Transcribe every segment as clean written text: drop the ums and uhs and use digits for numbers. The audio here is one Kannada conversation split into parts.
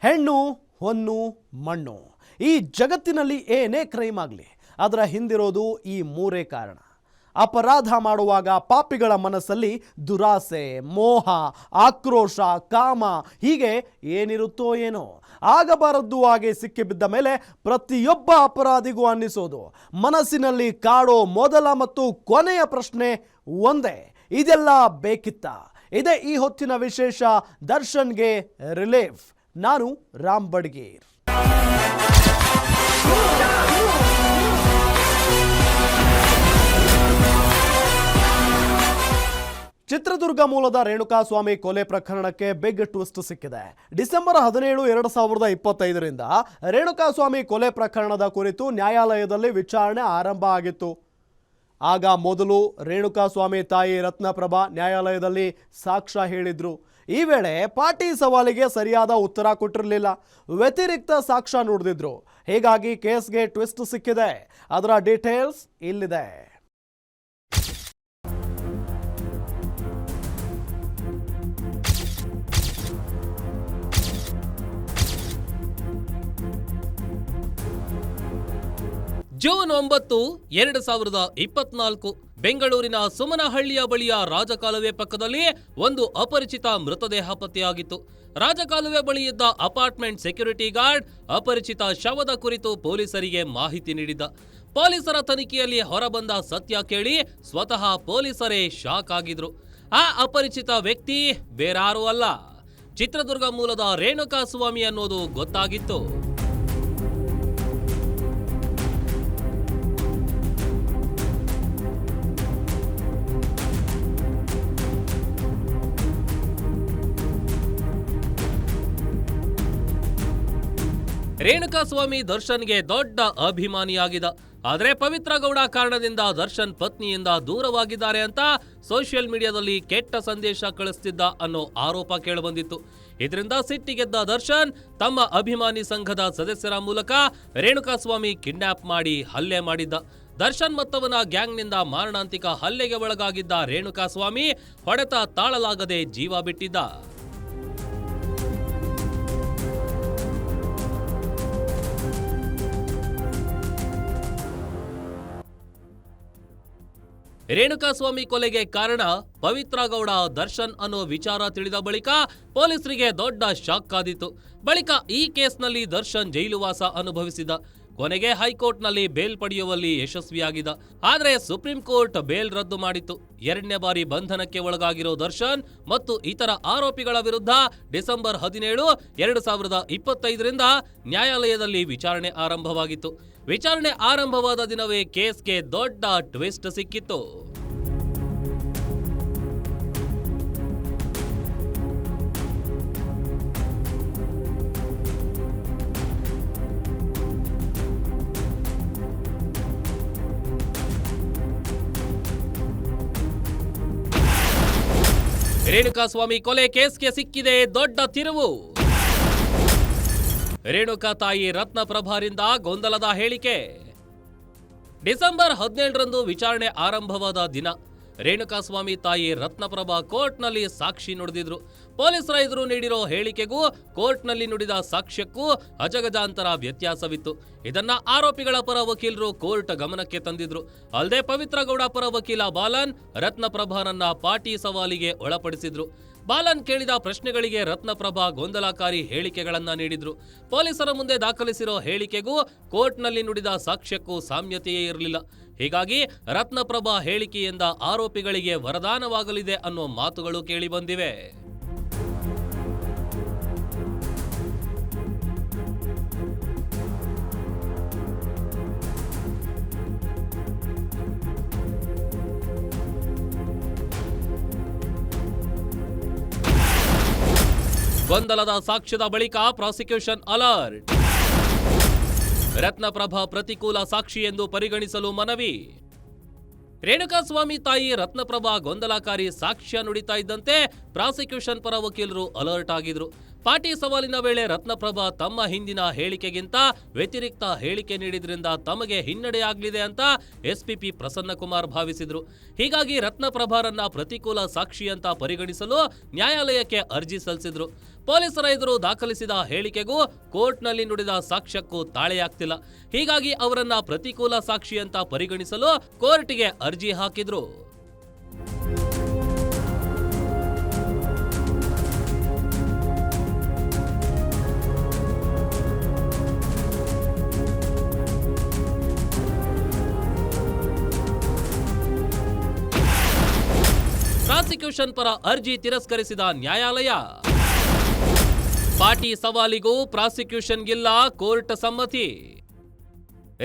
ಹೆಣ್ಣು ಹೊನ್ನು ಮಣ್ಣು ಈ ಜಗತ್ತಿನಲ್ಲಿ ಏನೇ ಕ್ರೈಮ್ ಆಗಲಿ ಅದರ ಹಿಂದಿರೋದು ಈ ಮೂರೇ ಕಾರಣ. ಅಪರಾಧ ಮಾಡುವಾಗ ಪಾಪಿಗಳ ಮನಸ್ಸಲ್ಲಿ ದುರಾಸೆ, ಮೋಹ, ಆಕ್ರೋಶ, ಕಾಮ ಹೀಗೆ ಏನಿರುತ್ತೋ ಏನೋ. ಆಗಬಾರದ್ದು ಹಾಗೆ ಸಿಕ್ಕಿಬಿದ್ದ ಮೇಲೆ ಪ್ರತಿಯೊಬ್ಬ ಅಪರಾಧಿಗೂ ಅನ್ನಿಸೋದು ಮನಸ್ಸಿನಲ್ಲಿ ಕಾಡೋ ಮೊದಲ ಮತ್ತು ಕೊನೆಯ ಪ್ರಶ್ನೆ ಒಂದೇ, ಇದೆಲ್ಲ ಬೇಕಿತ್ತ? ಇದೇ ಈ ಹೊತ್ತಿನ ವಿಶೇಷ ದರ್ಶನ್ಗೆ ರಿಲೀಫ್. ನಾನು ರಾಮ್ ಬಡ್ಗೇರ್. ಚಿತ್ರದುರ್ಗ ಮೂಲದ ರೇಣುಕಾಸ್ವಾಮಿ ಕೊಲೆ ಪ್ರಕರಣಕ್ಕೆ ಬಿಗ್ ಟ್ವಿಸ್ಟ್ ಸಿಕ್ಕಿದೆ. ಡಿಸೆಂಬರ್ 17, 2025ರಿಂದ ರೇಣುಕಾಸ್ವಾಮಿ ಕೊಲೆ ಪ್ರಕರಣದ ಕುರಿತು ನ್ಯಾಯಾಲಯದಲ್ಲಿ ವಿಚಾರಣೆ ಆರಂಭ ಆಗಿತ್ತು. ಆಗ ಮೊದಲು ರೇಣುಕಾಸ್ವಾಮಿ ತಾಯಿ ರತ್ನಪ್ರಭಾ ನ್ಯಾಯಾಲಯದಲ್ಲಿ ಸಾಕ್ಷ್ಯ ಹೇಳಿದ್ರು. ಈ ವೇಳೆ ಪಾಟಿ ಸವಾಲಿಗೆ ಸರಿಯಾದ ಉತ್ತರ ಕೊಟ್ಟಿರಲಿಲ್ಲ, ವ್ಯತಿರಿಕ್ತ ಸಾಕ್ಷ್ಯ ನುಡಿದಿದ್ರು. ಹೀಗಾಗಿ ಕೇಸ್ಗೆ ಟ್ವಿಸ್ಟ್ ಸಿಕ್ಕಿದೆ. ಅದರ ಡೀಟೇಲ್ಸ್ ಇಲ್ಲಿದೆ. ಜೂನ್ 9, 2024 ಬೆಂಗಳೂರಿನ ಸುಮನಹಳ್ಳಿಯ ಬಳಿಯ ರಾಜಕಾಲುವೆ ಪಕ್ಕದಲ್ಲಿ ಒಂದು ಅಪರಿಚಿತ ಮೃತದೇಹ ಪತ್ತೆಯಾಗಿತ್ತು. ರಾಜಕಾಲುವೆ ಬಳಿ ಇದ್ದ ಅಪಾರ್ಟ್ಮೆಂಟ್ ಸೆಕ್ಯೂರಿಟಿ ಗಾರ್ಡ್ ಅಪರಿಚಿತ ಶವದ ಕುರಿತು ಪೊಲೀಸರಿಗೆ ಮಾಹಿತಿ ನೀಡಿದ್ದ. ಪೊಲೀಸರ ತನಿಖೆಯಲ್ಲಿ ಹೊರಬಂದ ಸತ್ಯ ಕೇಳಿ ಸ್ವತಃ ಪೊಲೀಸರೇ ಶಾಕ್ ಆಗಿದ್ರು. ಆ ಅಪರಿಚಿತ ವ್ಯಕ್ತಿ ಬೇರಾರೂ ಅಲ್ಲ, ಚಿತ್ರದುರ್ಗ ಮೂಲದ ರೇಣುಕಾಸ್ವಾಮಿ ಅನ್ನೋದು ಗೊತ್ತಾಗಿತ್ತು. ರೇಣುಕಾಸ್ವಾಮಿ ದರ್ಶನ್ಗೆ ದೊಡ್ಡ ಅಭಿಮಾನಿಯಾಗಿದ್ದ. ಆದರೆ ಪವಿತ್ರ ಗೌಡ ಕಾರಣದಿಂದ ದರ್ಶನ್ ಪತ್ನಿಯಿಂದ ದೂರವಾಗಿದ್ದಾರೆ ಅಂತ ಸೋಷಿಯಲ್ ಮೀಡಿಯಾದಲ್ಲಿ ಕೆಟ್ಟ ಸಂದೇಶ ಕಳಿಸ್ತಿದ್ದ ಅನ್ನೋ ಆರೋಪ ಕೇಳಿಬಂದಿತ್ತು. ಇದರಿಂದ ಸಿಟ್ಟಿಗೆದ್ದ ದರ್ಶನ್ ತಮ್ಮ ಅಭಿಮಾನಿ ಸಂಘದ ಸದಸ್ಯರ ಮೂಲಕ ರೇಣುಕಾಸ್ವಾಮಿ ಕಿಡ್ನಾಪ್ ಮಾಡಿ ಹಲ್ಲೆ ಮಾಡಿದ್ದ. ದರ್ಶನ್ ಮತ್ತವನ ಗ್ಯಾಂಗ್ನಿಂದ ಮಾರಣಾಂತಿಕ ಹಲ್ಲೆಗೆ ಒಳಗಾಗಿದ್ದ ರೇಣುಕಾಸ್ವಾಮಿ ಹೊಡೆತ ತಾಳಲಾಗದೆ ಜೀವ ಬಿಟ್ಟಿದ್ದ. ರೇಣುಕಾಸ್ವಾಮಿ ಕೊಲೆಗೆ ಕಾರಣ ಪವಿತ್ರ ಗೌಡ ದರ್ಶನ್ ಅನ್ನೋ ವಿಚಾರ ತಿಳಿದ ಬಳಿಕ ಪೊಲೀಸರಿಗೆ ದೊಡ್ಡ ಶಾಕ್ ಕಾದಿತ್ತು. ಬಳಿಕ ಈ ಕೇಸ್ನಲ್ಲಿ ದರ್ಶನ್ ಜೈಲುವಾಸ ಅನುಭವಿಸಿದ. ಕೊನೆಗೆ ಹೈಕೋರ್ಟ್ನಲ್ಲಿ ಬೇಲ್ ಪಡೆಯುವಲ್ಲಿ ಯಶಸ್ವಿಯಾಗಿದ್ದ. ಆದರೆ ಸುಪ್ರೀಂ ಕೋರ್ಟ್ ಬೇಲ್ ರದ್ದು ಮಾಡಿತ್ತು. 2ನೇ ಬಾರಿ ಬಂಧನಕ್ಕೆ ಒಳಗಾಗಿರೋ ದರ್ಶನ್ ಮತ್ತು ಇತರ ಆರೋಪಿಗಳ ವಿರುದ್ಧ ಡಿಸೆಂಬರ್ 17, 2025ರಿಂದ ನ್ಯಾಯಾಲಯದಲ್ಲಿ ವಿಚಾರಣೆ ಆರಂಭವಾಗಿತ್ತು. ವಿಚಾರಣೆ ಆರಂಭವಾದ ದಿನವೇ ಕೇಸ್ಗೆ ದೊಡ್ಡ ಟ್ವಿಸ್ಟ್ ಸಿಕ್ಕಿತ್ತು. ರೇಣುಕಾಸ್ವಾಮಿ ಕೊಲೆ ಕೇಸ್ಗೆ ಸಿಕ್ಕಿದೆ ದೊಡ್ಡ ತಿರುವು. ರೇಣುಕಾ ತಾಯಿ ರತ್ನಪ್ರಭಾರಿಂದ ಗೊಂದಲದ ಹೇಳಿಕೆ. ಡಿಸೆಂಬರ್ 17ರಂದು ವಿಚಾರಣೆ ಆರಂಭವಾದ ದಿನ ರೇಣುಕಾಸ್ವಾಮಿ ತಾಯಿ ರತ್ನಪ್ರಭಾ ಕೋರ್ಟ್ನಲ್ಲಿ ಸಾಕ್ಷಿ ನುಡಿದಿದ್ರು. ಪೊಲೀಸರ ಎದುರು ನೀಡಿರೋ ಹೇಳಿಕೆಗೂ ಕೋರ್ಟ್ನಲ್ಲಿ ನುಡಿದ ಸಾಕ್ಷ್ಯಕ್ಕೂ ಅಜಗಜಾಂತರ ವ್ಯತ್ಯಾಸವಿತ್ತು. ಇದನ್ನ ಆರೋಪಿಗಳ ಪರ ವಕೀಲರು ಕೋರ್ಟ್ ಗಮನಕ್ಕೆ ತಂದಿದ್ರು. ಅಲ್ಲದೆ ಪವಿತ್ರ ಗೌಡ ಪರ ವಕೀಲ ಬಾಲನ್ ರತ್ನಪ್ರಭಾನನ್ನ ಪಾಟಿ ಸವಾಲಿಗೆ ಒಳಪಡಿಸಿದ್ರು. ಬಾಲನ್ ಕೇಳಿದ ಪ್ರಶ್ನೆಗಳಿಗೆ ರತ್ನಪ್ರಭಾ ಗೊಂದಲಕಾರಿ ಹೇಳಿಕೆಗಳನ್ನ ನೀಡಿದ್ರು. ಪೊಲೀಸರ ಮುಂದೆ ದಾಖಲಿಸಿರೋ ಹೇಳಿಕೆಗೂ ಕೋರ್ಟ್ನಲ್ಲಿ ನುಡಿದ ಸಾಕ್ಷ್ಯಕ್ಕೂ ಸಾಮ್ಯತೆಯೇ ಇರಲಿಲ್ಲ. ಹೀಗಾಗಿ ರತ್ನಪ್ರಭಾ ಹೇಳಿಕೆಯಿಂದ ಆರೋಪಿಗಳಿಗೆ ವರದಾನವಾಗಲಿದೆ ಅನ್ನೋ ಮಾತುಗಳು ಕೇಳಿಬಂದಿವೆ. ಗೊಂದಲದ ಸಾಕ್ಷ್ಯದ ಬಳಿಕ ಪ್ರಾಸಿಕ್ಯೂಷನ್ ಅಲರ್ಟ್. ರತ್ನಪ್ರಭಾ ಪ್ರತಿಕೂಲ ಸಾಕ್ಷಿ ಎಂದು ಪರಿಗಣಿಸಲು ಮನವಿ. ರೇಣುಕಾಸ್ವಾಮಿ ತಾಯಿ ರತ್ನಪ್ರಭಾ ಗೊಂದಲಕಾರಿ ಸಾಕ್ಷ್ಯ ನುಡಿತಾ ಇದ್ದಂತೆ ಪ್ರಾಸಿಕ್ಯೂಷನ್ ಪರ ವಕೀಲರು ಅಲರ್ಟ್ ಆಗಿದ್ರು. ಪಾಟಿ ಸವಾಲಿನ ವೇಳೆ ರತ್ನಪ್ರಭಾ ತಮ್ಮ ಹಿಂದಿನ ಹೇಳಿಕೆಗಿಂತ ವ್ಯತಿರಿಕ್ತ ಹೇಳಿಕೆ ನೀಡಿದ್ರಿಂದ ತಮಗೆ ಹಿನ್ನಡೆಯಾಗಲಿದೆ ಅಂತ ಎಸ್ಪಿಪಿ ಪ್ರಸನ್ನಕುಮಾರ್ ಭಾವಿಸಿದ್ರು. ಹೀಗಾಗಿ ರತ್ನಪ್ರಭಾರನ್ನ ಪ್ರತಿಕೂಲ ಸಾಕ್ಷಿ ಅಂತ ಪರಿಗಣಿಸಲು ನ್ಯಾಯಾಲಯಕ್ಕೆ ಅರ್ಜಿ ಸಲ್ಲಿಸಿದ್ರು. ಪೊಲೀಸರ ಎದುರು ದಾಖಲಿಸಿದ ಹೇಳಿಕೆಗೂ ಕೋರ್ಟ್ನಲ್ಲಿ ನುಡಿದ ಸಾಕ್ಷ್ಯಕ್ಕೂ ತಾಳೆಯಾಗ್ತಿಲ್ಲ. ಹೀಗಾಗಿ ಅವರನ್ನ ಪ್ರತಿಕೂಲ ಸಾಕ್ಷಿ ಅಂತ ಪರಿಗಣಿಸಲು ಕೋರ್ಟ್ಗೆ ಅರ್ಜಿ ಹಾಕಿದ್ರು. ಪ್ರಾಸಿಕ್ಯೂಷನ್ ಪರ ಅರ್ಜಿ ತಿರಸ್ಕರಿಸಿದ ನ್ಯಾಯಾಲಯ. ಪಾಟಿ ಸವಾಲಿಗೂ ಪ್ರಾಸಿಕ್ಯೂಷನ್ಗಿಲ್ಲ ಕೋರ್ಟ್ ಸಮ್ಮತಿ.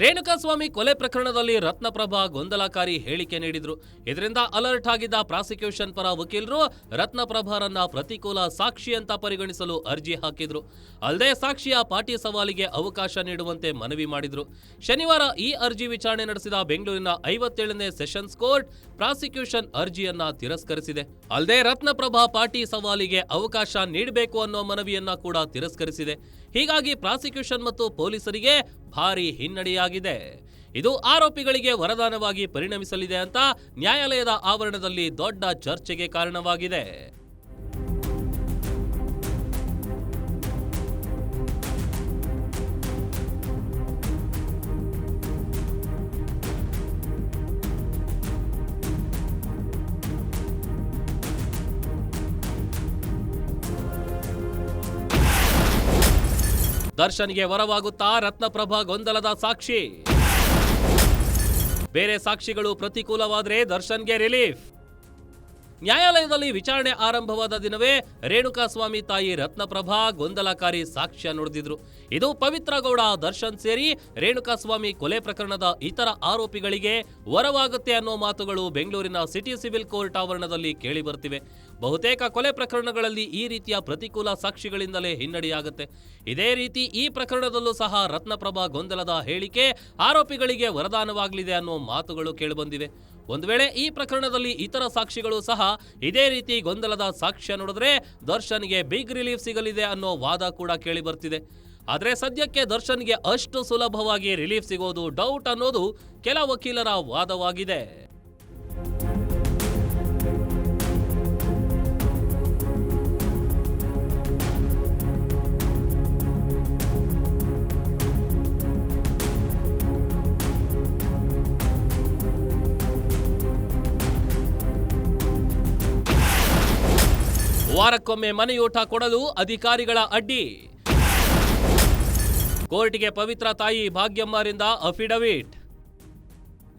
ರೇಣುಕಾಸ್ವಾಮಿ ಕೊಲೆ ಪ್ರಕರಣದಲ್ಲಿ ರತ್ನಪ್ರಭಾ ಗೊಂದಲಕಾರಿ ಹೇಳಿಕೆ ನೀಡಿದ್ರು. ಇದರಿಂದ ಅಲರ್ಟ್ ಆಗಿದ್ದ ಪ್ರಾಸಿಕ್ಯೂಷನ್ ಪರ ವಕೀಲರು ರತ್ನಪ್ರಭಾರನ್ನ ಪ್ರತಿಕೂಲ ಸಾಕ್ಷಿ ಅಂತ ಪರಿಗಣಿಸಲು ಅರ್ಜಿ ಹಾಕಿದ್ರು. ಅಲ್ಲದೆ ಸಾಕ್ಷಿಯ ಪಾಟಿ ಸವಾಲಿಗೆ ಅವಕಾಶ ನೀಡುವಂತೆ ಮನವಿ ಮಾಡಿದ್ರು. ಶನಿವಾರ ಈ ಅರ್ಜಿ ವಿಚಾರಣೆ ನಡೆಸಿದ ಬೆಂಗಳೂರಿನ 57ನೇ ಸೆಷನ್ಸ್ ಕೋರ್ಟ್ ಪ್ರಾಸಿಕ್ಯೂಷನ್ ಅರ್ಜಿಯನ್ನ ತಿರಸ್ಕರಿಸಿದೆ. ಅಲ್ಲದೆ ರತ್ನಪ್ರಭಾ ಪಾಟಿ ಸವಾಲಿಗೆ ಅವಕಾಶ ನೀಡಬೇಕು ಅನ್ನೋ ಮನವಿಯನ್ನ ಕೂಡ ತಿರಸ್ಕರಿಸಿದೆ. ಹೀಗಾಗಿ ಪ್ರಾಸಿಕ್ಯೂಷನ್ ಮತ್ತು ಪೊಲೀಸರಿಗೆ ಭಾರಿ ಹಿನ್ನಡೆಯಾಗಿದೆ. ಇದು ಆರೋಪಿಗಳಿಗೆ ವರದಾನವಾಗಿ ಪರಿಣಮಿಸಲಿದೆ ಅಂತ ನ್ಯಾಯಾಲಯದ ಆವರಣದಲ್ಲಿ ದೊಡ್ಡ ಚರ್ಚೆಗೆ ಕಾರಣವಾಗಿದೆ. ದರ್ಶನ್ಗೆ ವರವಾಗುತ್ತಾ ರತ್ನಪ್ರಭಾ ಗೊಂದಲದ ಸಾಕ್ಷಿ. ಬೇರೆ ಸಾಕ್ಷಿಗಳು ಪ್ರತಿಕೂಲವಾದ್ರೆ ದರ್ಶನ್ಗೆ ರಿಲೀಫ್. ನ್ಯಾಯಾಲಯದಲ್ಲಿ ವಿಚಾರಣೆ ಆರಂಭವಾದ ದಿನವೇ ರೇಣುಕಾಸ್ವಾಮಿ ತಾಯಿ ರತ್ನಪ್ರಭಾ ಗೊಂದಲಕಾರಿ ಸಾಕ್ಷ್ಯ ನುಡಿದಿದ್ರು. ಇದು ಪವಿತ್ರ ಗೌಡ, ದರ್ಶನ್ ಸೇರಿ ರೇಣುಕಾಸ್ವಾಮಿ ಕೊಲೆ ಪ್ರಕರಣದ ಇತರ ಆರೋಪಿಗಳಿಗೆ ವರವಾಗುತ್ತೆ ಅನ್ನೋ ಮಾತುಗಳು ಬೆಂಗಳೂರಿನ ಸಿಟಿ ಸಿವಿಲ್ ಕೋರ್ಟ್ ಆವರಣದಲ್ಲಿ ಕೇಳಿ ಬರ್ತಿವೆ. ಬಹುತೇಕ ಕೊಲೆ ಪ್ರಕರಣಗಳಲ್ಲಿ ಈ ರೀತಿಯ ಪ್ರತಿಕೂಲ ಸಾಕ್ಷಿಗಳಿಂದಲೇ ಹಿನ್ನಡೆಯಾಗುತ್ತೆ. ಇದೇ ರೀತಿ ಈ ಪ್ರಕರಣದಲ್ಲೂ ಸಹ ರತ್ನಪ್ರಭಾ ಗೊಂದಲದ ಹೇಳಿಕೆ ಆರೋಪಿಗಳಿಗೆ ವರದಾನವಾಗಲಿದೆ ಅನ್ನೋ ಮಾತುಗಳು ಕೇಳಿಬಂದಿವೆ. ಒಂದು ವೇಳೆ ಈ ಪ್ರಕರಣದಲ್ಲಿ ಇತರ ಸಾಕ್ಷಿಗಳು ಸಹ ಇದೇ ರೀತಿ ಗೊಂದಲದ ಸಾಕ್ಷ್ಯ ನುಡಿದ್ರೆ ದರ್ಶನ್ಗೆ ಬಿಗ್ ರಿಲೀಫ್ ಸಿಗಲಿದೆ ಅನ್ನೋ ವಾದ ಕೂಡ ಕೇಳಿ ಬರ್ತಿದೆ. ಆದರೆ ಸದ್ಯಕ್ಕೆ ದರ್ಶನ್ಗೆ ಅಷ್ಟು ಸುಲಭವಾಗಿ ರಿಲೀಫ್ ಸಿಗೋದು ಡೌಟ್ ಅನ್ನೋದು ಕೆಲ ವಕೀಲರ ವಾದವಾಗಿದೆ. ವಾರಕ್ಕೊಮ್ಮೆ ಮನೆಯೂಟ ಕೊಡಲು ಅಧಿಕಾರಿಗಳ ಅಡ್ಡಿ. ಕೋರ್ಟಿಗೆ ಪವಿತ್ರ ತಾಯಿ ಭಾಗ್ಯಮ್ಮರಿಂದ ಅಫಿಡವಿಟ್.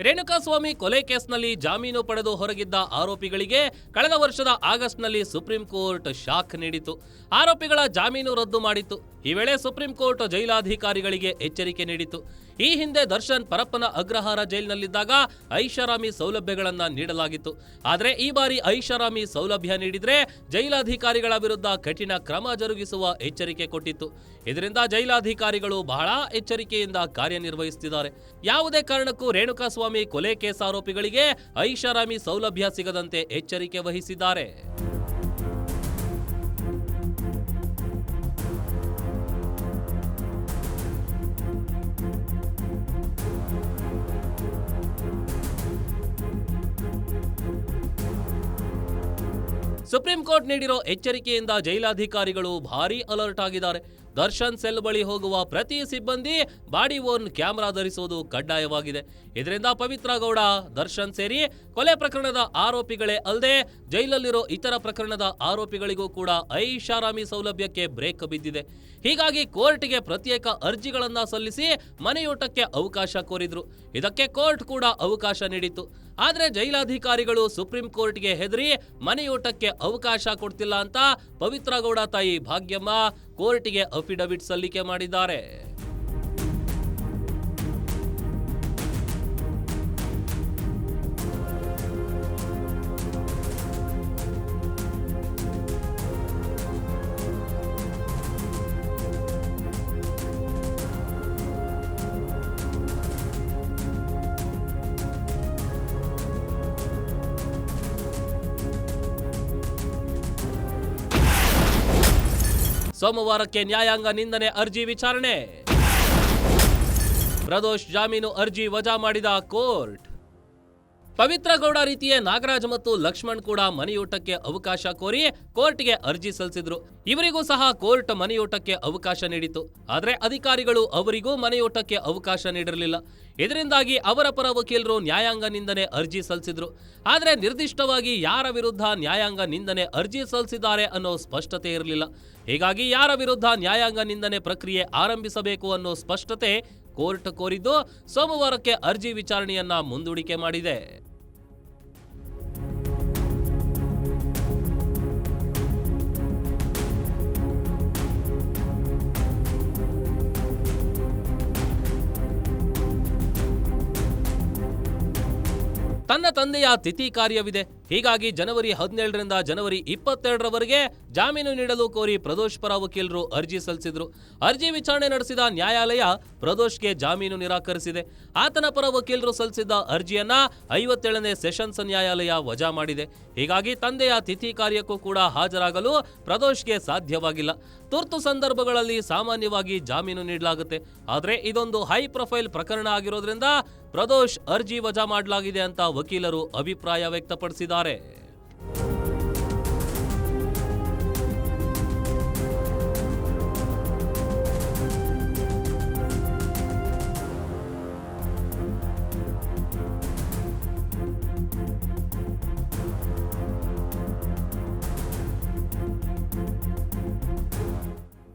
ರೇಣುಕಾಸ್ವಾಮಿ ಕೊಲೆ ಕೇಸ್ನಲ್ಲಿ ಜಾಮೀನು ಪಡೆದು ಹೊರಗಿದ್ದ ಆರೋಪಿಗಳಿಗೆ ಕಳೆದ ವರ್ಷದ ಆಗಸ್ಟ್ನಲ್ಲಿ ಸುಪ್ರೀಂ ಕೋರ್ಟ್ ಶಾಕ್ ನೀಡಿತು. ಆರೋಪಿಗಳ ಜಾಮೀನು ರದ್ದು ಮಾಡಿತ್ತು. ಈ ವೇಳೆ ಸುಪ್ರೀಂ ಕೋರ್ಟ್ ಜೈಲಾಧಿಕಾರಿಗಳಿಗೆ ಎಚ್ಚರಿಕೆ ನೀಡಿತು. ಈ ಹಿಂದೆ ದರ್ಶನ್ ಪರಪ್ಪನ ಅಗ್ರಹಾರ ಜೈಲಿನಲ್ಲಿದ್ದಾಗ ಐಷಾರಾಮಿ ಸೌಲಭ್ಯಗಳನ್ನ ನೀಡಲಾಗಿತ್ತು. ಆದರೆ ಈ ಬಾರಿ ಐಷಾರಾಮಿ ಸೌಲಭ್ಯ ನೀಡಿದ್ರೆ ಜೈಲಾಧಿಕಾರಿಗಳ ವಿರುದ್ಧ ಕಠಿಣ ಕ್ರಮ ಜರುಗಿಸುವ ಎಚ್ಚರಿಕೆ ಕೊಟ್ಟಿತ್ತು. ಇದರಿಂದ ಜೈಲಾಧಿಕಾರಿಗಳು ಬಹಳ ಎಚ್ಚರಿಕೆಯಿಂದ ಕಾರ್ಯನಿರ್ವಹಿಸುತ್ತಿದ್ದಾರೆ. ಯಾವುದೇ ಕಾರಣಕ್ಕೂ ರೇಣುಕಾಸ್ವಾಮಿ ಕೊಲೆ ಕೇಸ್ ಆರೋಪಿಗಳಿಗೆ ಐಷಾರಾಮಿ ಸೌಲಭ್ಯ ಸಿಗದಂತೆ ಎಚ್ಚರಿಕೆ ವಹಿಸಿದ್ದಾರೆ. ಸುಪ್ರೀಂ ಕೋರ್ಟ್ ನೀಡಿರೋ ಎಚ್ಚರಿಕೆಯಿಂದ ಜೈಲಾಧಿಕಾರಿಗಳು ಭಾರೀ ಅಲರ್ಟ್ ಆಗಿದ್ದಾರೆ. ದರ್ಶನ್ ಸೆಲ್ ಬಳಿ ಹೋಗುವ ಪ್ರತಿ ಸಿಬ್ಬಂದಿ ಬಾಡಿ ಓರ್ನ್ ಕ್ಯಾಮೆರಾ ಧರಿಸುವುದು ಕಡ್ಡಾಯವಾಗಿದೆ. ಇದರಿಂದ ಪವಿತ್ರ ಗೌಡ, ದರ್ಶನ್ ಸೇರಿ ಕೊಲೆ ಪ್ರಕರಣದ ಆರೋಪಿಗಳೇ ಅಲ್ಲದೆ ಜೈಲಲ್ಲಿರೋ ಇತರ ಪ್ರಕರಣದ ಆರೋಪಿಗಳಿಗೂ ಕೂಡ ಐಷಾರಾಮಿ ಸೌಲಭ್ಯಕ್ಕೆ ಬ್ರೇಕ್ ಬಿದ್ದಿದೆ. ಹೀಗಾಗಿ ಕೋರ್ಟ್ಗೆ ಪ್ರತ್ಯೇಕ ಅರ್ಜಿಗಳನ್ನ ಸಲ್ಲಿಸಿ ಮನೆಯೂಟಕ್ಕೆ ಅವಕಾಶ ಕೋರಿದ್ರು. ಇದಕ್ಕೆ ಕೋರ್ಟ್ ಕೂಡ ಅವಕಾಶ ನೀಡಿತ್ತು. ಆದ್ರೆ ಜೈಲಾಧಿಕಾರಿಗಳು ಸುಪ್ರೀಂ ಕೋರ್ಟ್ಗೆ ಹೆದರಿ ಮನೆಯೂಟಕ್ಕೆ ಅವಕಾಶ ಕೊಡ್ತಿಲ್ಲ ಅಂತ ಪವಿತ್ರ ಗೌಡ ತಾಯಿ ಭಾಗ್ಯಮ್ಮ ಕೋರ್ಟಿಗೆ ಅಫಿಡವಿಟ್ ಸಲ್ಲಿಕೆ ಮಾಡಿದ್ದಾರೆ. ಸೋಮವಾರಕ್ಕೆ ನ್ಯಾಯಾಂಗ ನಿಂದನೆ ಅರ್ಜಿ ವಿಚಾರಣೆ. ಪ್ರದೋಷ್ ಜಾಮೀನು ಅರ್ಜಿ ವಜಾ ಮಾಡಿದ ಕೋರ್ಟ್. ಪವಿತ್ರ ಗೌಡ ರೀತಿಯೇ ನಾಗರಾಜ್ ಮತ್ತು ಲಕ್ಷ್ಮಣ್ ಕೂಡ ಮನೆಯೂಟಕ್ಕೆ ಅವಕಾಶ ಕೋರಿ ಕೋರ್ಟ್ಗೆ ಅರ್ಜಿ ಸಲ್ಲಿಸಿದ್ರು. ಇವರಿಗೂ ಸಹ ಕೋರ್ಟ್ ಮನೆಯೂಟಕ್ಕೆ ಅವಕಾಶ ನೀಡಿತು. ಆದರೆ ಅಧಿಕಾರಿಗಳು ಅವರಿಗೂ ಮನೆಯೂಟಕ್ಕೆ ಅವಕಾಶ ನೀಡಿರಲಿಲ್ಲ. ಇದರಿಂದಾಗಿ ಅವರ ಪರ ವಕೀಲರು ನ್ಯಾಯಾಂಗ ನಿಂದನೆ ಅರ್ಜಿ ಸಲ್ಲಿಸಿದ್ರು. ಆದರೆ ನಿರ್ದಿಷ್ಟವಾಗಿ ಯಾರ ವಿರುದ್ಧ ನ್ಯಾಯಾಂಗ ನಿಂದನೆ ಅರ್ಜಿ ಸಲ್ಲಿಸಿದ್ದಾರೆ ಅನ್ನೋ ಸ್ಪಷ್ಟತೆ ಇರಲಿಲ್ಲ. ಹೀಗಾಗಿ ಯಾರ ವಿರುದ್ಧ ನ್ಯಾಯಾಂಗ ನಿಂದನೆ ಪ್ರಕ್ರಿಯೆ ಆರಂಭಿಸಬೇಕು ಅನ್ನೋ ಸ್ಪಷ್ಟತೆ ಕೋರ್ಟ್ ಕೋರಿದ್ದು ಸೋಮವಾರಕ್ಕೆ ಅರ್ಜಿ ವಿಚಾರಣೆಯನ್ನ ಮುಂದೂಡಿಕೆ ಮಾಡಿದೆ. ತನ್ನ ತಂದೆಯ ತಿಥಿ ಕಾರ್ಯವಿದೆ. ಹೀಗಾಗಿ ಜನವರಿ 17ರಿಂದ ಜನವರಿ 22ರವರೆಗೆ ಜಾಮೀನು ನೀಡಲು ಕೋರಿ ಪ್ರದೋಷ್ ಪರ ವಕೀಲರು ಅರ್ಜಿ ಸಲ್ಲಿಸಿದ್ರು. ಅರ್ಜಿ ವಿಚಾರಣೆ ನಡೆಸಿದ ನ್ಯಾಯಾಲಯ ಪ್ರದೋಷ್ಗೆ ಜಾಮೀನು ನಿರಾಕರಿಸಿದೆ. ಆತನ ಪರ ವಕೀಲರು ಸಲ್ಲಿಸಿದ್ದ ಅರ್ಜಿಯನ್ನ 57ನೇ ಸೆಷನ್ಸ್ ನ್ಯಾಯಾಲಯ ವಜಾ ಮಾಡಿದೆ. ಹೀಗಾಗಿ ತಂದೆಯ ತಿಥಿ ಕಾರ್ಯಕ್ಕೂ ಕೂಡ ಹಾಜರಾಗಲು ಪ್ರದೋಷ್ಗೆ ಸಾಧ್ಯವಾಗಿಲ್ಲ. ತುರ್ತು ಸಂದರ್ಭಗಳಲ್ಲಿ ಸಾಮಾನ್ಯವಾಗಿ ಜಾಮೀನು ನೀಡಲಾಗುತ್ತೆ. ಆದರೆ ಇದೊಂದು ಹೈ ಪ್ರೊಫೈಲ್ ಪ್ರಕರಣ ಆಗಿರೋದ್ರಿಂದ ಪ್ರದೋಷ್ ಅರ್ಜಿ ವಜಾ ಮಾಡಲಾಗಿದೆ ಅಂತ ವಕೀಲರು ಅಭಿಪ್ರಾಯ ವ್ಯಕ್ತಪಡಿಸಿದ್ದಾರೆ.